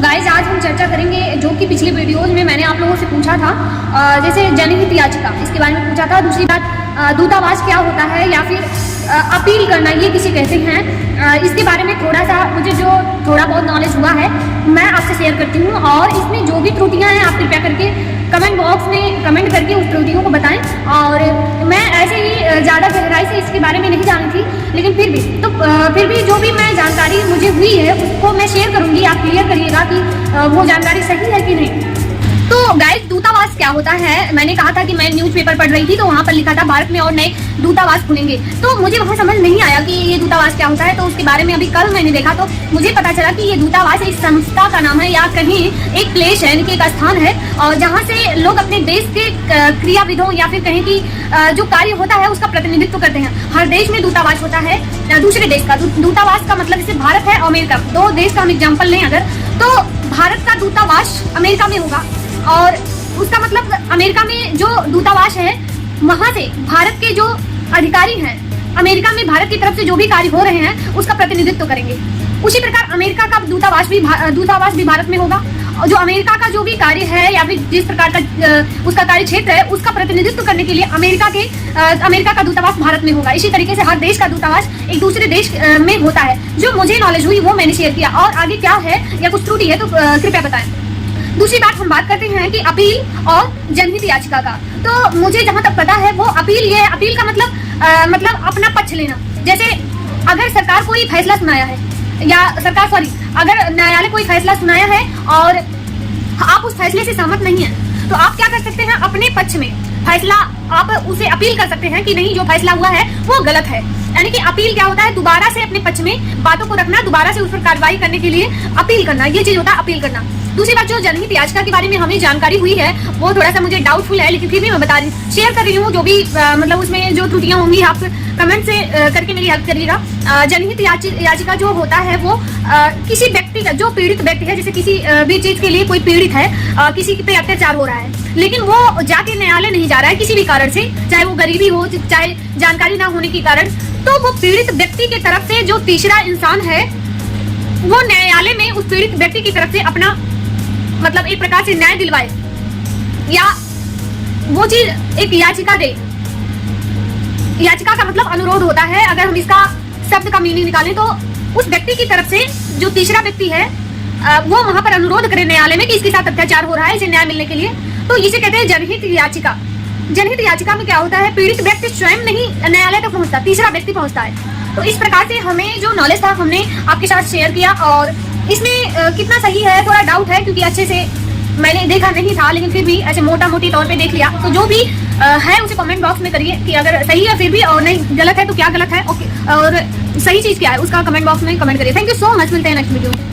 Guys आज हम चर्चा करेंगे जो कि पिछले वीडियोज में मैंने आप लोगों से पूछा था, जैसे जनहित याचिका इसके बारे में पूछा था। दूसरी बात दूतावास क्या होता है या फिर अपील करना ये किसे कहते हैं, इसके बारे में थोड़ा सा मुझे जो थोड़ा बहुत नॉलेज हुआ है मैं आपसे शेयर करती हूँ। और इसमें जो भी त्रुटियाँ हैं आप कृपया करके कमेंट बॉक्स में कमेंट करके उस त्रुटियों को बताएं। और मैं ऐसे ही ज़्यादा गहराई से इसके बारे में नहीं जानी थी, लेकिन फिर भी जो भी मैं जानकारी मुझे हुई है उसको मैं शेयर करूँगी। आप क्लियर करिएगा कि वो जानकारी सही है कि नहीं। तो गाइस दूतावास क्या होता है, मैंने कहा था कि मैं न्यूज़पेपर पढ़ रही थी तो वहाँ पर लिखा था भारत में और नए दूतावास खुलेंगे, तो मुझे वहाँ समझ नहीं आया कि ये दूतावास क्या होता है। तो उसके बारे में अभी कल मैंने देखा तो मुझे पता चला कि ये दूतावास एक संस्था का नाम है या कहीं एक प्लेस है, एक स्थान है, और जहाँ से लोग अपने देश के क्रियाविधों या फिर कहीं की जो कार्य होता है उसका प्रतिनिधित्व करते हैं। हर देश में दूतावास होता है दूसरे देश का। दूतावास का मतलब जैसे भारत है अमेरिका, दो देश का हम एग्जाम्पल लें अगर, तो भारत का दूतावास अमेरिका में होगा और उसका मतलब अमेरिका में जो दूतावास है वहां से भारत के जो अधिकारी हैं अमेरिका में भारत की तरफ से जो भी कार्य हो रहे हैं उसका प्रतिनिधित्व करेंगे। उसी प्रकार अमेरिका का दूतावास भी भारत में होगा और जो अमेरिका का जो भी कार्य है या फिर जिस प्रकार का उसका कार्य क्षेत्र है उसका प्रतिनिधित्व करने के लिए अमेरिका का दूतावास भारत में होगा। इसी तरीके से हर देश का दूतावास एक दूसरे देश में होता है। जो मुझे नॉलेज हुई वो मैंने शेयर किया, और आगे क्या है या कुछ त्रुटि है तो कृपया बताएं। दूसरी बात हम बात करते हैं कि अपील और जनहित याचिका का। तो मुझे जहां तक पता है वो अपील का मतलब अपना पक्ष लेना। जैसे अगर सरकार कोई फैसला सुनाया है या अगर न्यायालय कोई फैसला सुनाया है और आप उस फैसले से सहमत नहीं है तो आप क्या कर सकते हैं, अपने पक्ष में फैसला आप उसे अपील कर सकते हैं कि नहीं जो फैसला हुआ है वो गलत है। यानी कि अपील क्या होता है, दोबारा से अपने पक्ष में बातों को रखना, दोबारा से उस पर कार्रवाई करने के लिए अपील करना, ये चीज होता है अपील करना। दूसरी बात जो जनहित याचिका के बारे में हमें जानकारी हुई है वो थोड़ा सा मुझे डाउटफुल है, लेकिन फिर भी मैं बता रही हूँ, शेयर कर रही हूँ। जो भी मतलब उसमें जो त्रुटियां होंगी आप कमेंट से करके मेरी हेल्प करिएगा। जनहित याचिका जो होता है वो किसी व्यक्ति का जो पीड़ित व्यक्ति है, जैसे किसी भी चीज के लिए कोई पीड़ित है, किसी पे अत्याचार हो रहा है लेकिन वो जाके न्यायालय नहीं जा रहा है किसी भी कारण से, चाहे वो गरीबी हो चाहे जानकारी ना होने के कारण, तो वो पीड़ित व्यक्ति की तरफ से जो तीसरा इंसान है वो न्यायालय में उस पीड़ित व्यक्ति की तरफ से अपना मतलब एक प्रकार से न्याय दिलवाए या वो चीज एक याचिका दे। याचिका का मतलब अनुरोध होता है। अगर हम इसका शब्द का मीनिंग निकालें तो उस व्यक्ति की तरफ से जो तीसरा व्यक्ति है वो वहां पर अनुरोध करे न्यायालय में कि इसके साथ अत्याचार हो रहा है, इसे न्याय मिलने के लिए, तो इसे कहते हैं जनहित याचिका। जनहित याचिका में क्या होता है, पीड़ित व्यक्ति स्वयं नहीं न्यायालय तक पहुंचता, तीसरा व्यक्ति पहुंचता है। तो इस प्रकार से हमें जो नॉलेज था हमने आपके साथ शेयर किया, और इसमें कितना सही है थोड़ा डाउट है क्योंकि अच्छे से मैंने देखा नहीं था, लेकिन फिर भी ऐसे मोटा मोटी तौर पे देख लिया। तो जो भी है उसे कमेंट बॉक्स में करिए कि अगर सही है फिर भी, और नहीं गलत है तो क्या गलत है, ओके, और सही चीज क्या है उसका कमेंट बॉक्स में कमेंट करिए। थैंक यू सो मच, मिलते हैं नेक्स्ट वीडियो में।